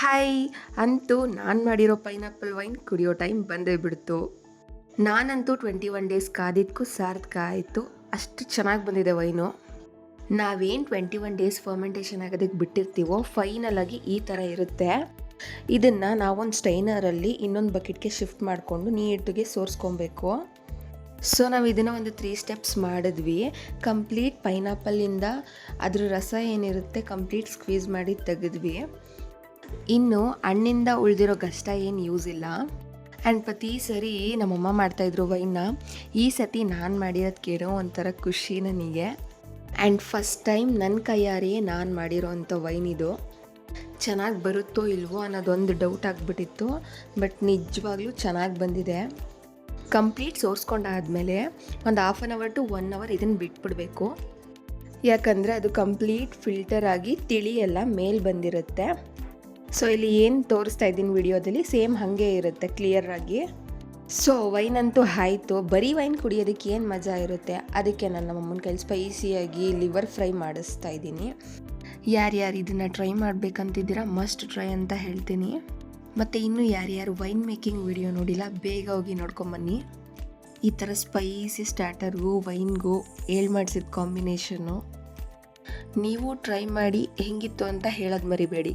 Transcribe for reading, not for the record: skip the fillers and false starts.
Hi! ಅಂತೂ ನಾನು ಮಾಡಿರೋ ಪೈನಾಪಲ್ ವೈನ್ ಕುಡಿಯೋ ಟೈಮ್ ಬಂದೇ ಬಿಡ್ತು. ನಾನಂತೂ 21 ಡೇಸ್ ಕಾದಿದ್ದಕ್ಕೂ ಸಾರ್ಥಕ ಆಯಿತು. ಅಷ್ಟು ಚೆನ್ನಾಗಿ ಬಂದಿದೆ ವೈನು. ನಾವೇನು 21 ಡೇಸ್ ಫರ್ಮೆಂಟೇಷನ್ ಆಗೋದಕ್ಕೆ ಬಿಟ್ಟಿರ್ತೀವೋ ಫೈನಲ್ ಆಗಿ ಈ ಥರ ಇರುತ್ತೆ. ಇದನ್ನು ನಾವೊಂದು ಸ್ಟೈನರಲ್ಲಿ ಇನ್ನೊಂದು ಬಕೆಟ್ಗೆ ಶಿಫ್ಟ್ ಮಾಡಿಕೊಂಡು ನೀಟಾಗಿ ಸೋರಿಸ್ಕೊಬೇಕು. ಸೊ ನಾವು ಇದನ್ನು ಒಂದು 3 ಸ್ಟೆಪ್ಸ್ ಮಾಡಿದ್ವಿ. ಕಂಪ್ಲೀಟ್ ಪೈನಾಪಲ್ಲಿಂದ ಅದ್ರ ರಸ ಏನಿರುತ್ತೆ ಕಂಪ್ಲೀಟ್ ಸ್ಕ್ವೀಸ್ ಮಾಡಿ ತೆಗೆದ್ವಿ. ಇನ್ನು ಹಣ್ಣಿಂದ ಉಳಿದಿರೋ ಗಷ್ಟ ಏನು ಯೂಸ್ ಇಲ್ಲ. ಆ್ಯಂಡ್ ಪ್ರತಿ ಸರಿ ನಮ್ಮಮ್ಮ ಮಾಡ್ತಾಯಿದ್ರು ವೈನ್ನ. ಈ ಸತಿ ನಾನು ಮಾಡಿರೋದು ಕೇಳೋ ಒಂಥರ ಖುಷಿ ನನಗೆ. ಆ್ಯಂಡ್ ಫಸ್ಟ್ ಟೈಮ್ ನನ್ನ ಕೈಯಾರಿಯೇ ನಾನು ಮಾಡಿರೋ ಅಂಥ ವೈನ್ ಇದು. ಚೆನ್ನಾಗಿ ಬರುತ್ತೋ ಇಲ್ವೋ ಅನ್ನೋದೊಂದು ಡೌಟ್ ಆಗಿಬಿಟ್ಟಿತ್ತು. ಬಟ್ ನಿಜವಾಗ್ಲೂ ಚೆನ್ನಾಗಿ ಬಂದಿದೆ. ಕಂಪ್ಲೀಟ್ ಸೋರಿಸ್ಕೊಂಡಾದ್ಮೇಲೆ ಒಂದು 1/2 ಅವರ್ ಟು 1 ಅವರ್ ಇದನ್ನು ಬಿಟ್ಬಿಡಬೇಕು. ಯಾಕಂದರೆ ಅದು ಕಂಪ್ಲೀಟ್ ಫಿಲ್ಟರ್ ಆಗಿ ತಿಳಿ ಎಲ್ಲ ಮೇಲೆ ಬಂದಿರುತ್ತೆ. ಸೊ ಇಲ್ಲಿ ಏನು ತೋರಿಸ್ತಾ ಇದ್ದೀನಿ ವಿಡಿಯೋದಲ್ಲಿ ಸೇಮ್ ಹಾಗೆ ಇರುತ್ತೆ ಕ್ಲಿಯರಾಗಿ. ಸೊ ವೈನ್ ಅಂತೂ ಆಯಿತು. ಬರೀ ವೈನ್ ಕುಡಿಯೋದಕ್ಕೆ ಏನು ಮಜಾ ಇರುತ್ತೆ. ಅದಕ್ಕೆ ನಾನು ನಮ್ಮಮ್ಮನ ಕೈಲಿ ಸ್ಪೈಸಿಯಾಗಿ ಲಿವರ್ ಫ್ರೈ ಮಾಡಿಸ್ತಾ ಇದ್ದೀನಿ. ಯಾರ್ಯಾರು ಇದನ್ನು ಟ್ರೈ ಮಾಡಬೇಕಂತಿದ್ದೀರಾ ಮಸ್ಟ್ ಟ್ರೈ ಅಂತ ಹೇಳ್ತೀನಿ. ಮತ್ತು ಇನ್ನೂ ಯಾರ್ಯಾರು ವೈನ್ ಮೇಕಿಂಗ್ ವಿಡಿಯೋ ನೋಡಿಲ್ಲ ಬೇಗ ಹೋಗಿ ನೋಡ್ಕೊಂಬನ್ನಿ. ಈ ಥರ ಸ್ಪೈಸಿ ಸ್ಟಾರ್ಟರ್ಗೂ ವೈನ್ಗೂ ಮಾಡಿಸಿದ ಕಾಂಬಿನೇಷನ್ನು ನೀವು ಟ್ರೈ ಮಾಡಿ ಹೆಂಗಿತ್ತು ಅಂತ ಹೇಳೋದು ಮರಿಬೇಡಿ.